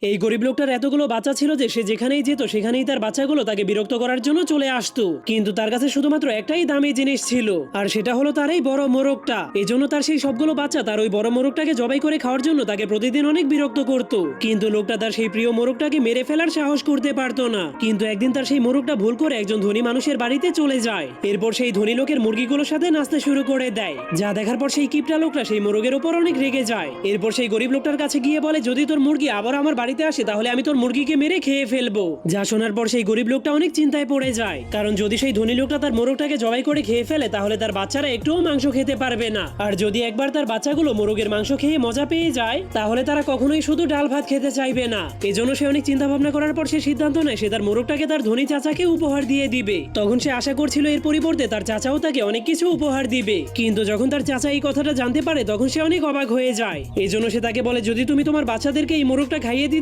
এই গরিব লোকটার এতগুলো বাচ্চা ছিল যে সে যেখানেই যেত সেখানেই তার বাচ্চাগুলো তাকে বিরক্ত করার জন্য চলে আসতো, কিন্তু তার কাছে শুধুমাত্র একটাই দামি জিনিস ছিল, আর সেটা হলো তার এই বড় মোরগটা। এজন্য তার সেই সবগুলো বাচ্চা তার ওই বড় মোরগটাকে জবাই করে খাওয়ার জন্য তাকে প্রতিদিন অনেক বিরক্ত করত। কিন্তু লোকটা তার সেই প্রিয় মোরগটাকে মেরে ফেলার সাহস করতে পারতো না। কিন্তু একদিন তার সেই মোরগটা ভুল করে একজন ধনী মানুষের বাড়িতে চলে যায়। এরপর সেই ধনী লোকের মুরগিগুলোর সাথে নাচতে শুরু করে দেয়, যা দেখার পর সেই কিপটা লোকটা সেই মোরগের উপর অনেক রেগে যায়। এরপর সেই গরিব লোকটার কাছে গিয়ে বলে, যদি তোর মুরগি আবার আমার বাড়িতে আসে তাহলে আমি তোর মুরগিকে মেরে খেয়ে ফেলবো। যা শোনার পর সেই গরিব লোকটা অনেক চিন্তায় পড়ে যায়, কারণ যদি সেই ধনী লোকটা তার মোরগটাকে জবাই করে খেয়ে ফেলে তাহলে তার বাচ্চারা একটুও মাংস খেতে পারবে না। আর যদি একবার তার বাচ্চাগুলো মোরগের মাংস খেয়ে মজা পেয়ে যায় তাহলে তারা কখনোই শুধু ডাল ভাত খেতে চাইবে না। এজন্য সে অনেক চিন্তা ভাবনা করার পর সে সিদ্ধান্ত নেয় সে তার মোরগটাকে তার ধনী চাচাকে উপহার দিয়ে দিবে। তখন সে আশা করছিল এর পরিবর্তে তার চাচাও তাকে অনেক কিছু উপহার দিবে, কিন্তু যখন তার চাচা এই কথাটা জানতে পারে তখন সে অনেক অবাক হয়ে যায়। এজন্য সে তাকে বলে, যদি তুমি তোমার বাচ্চাদেরকে এই মোরগটা খাইয়ে দিতে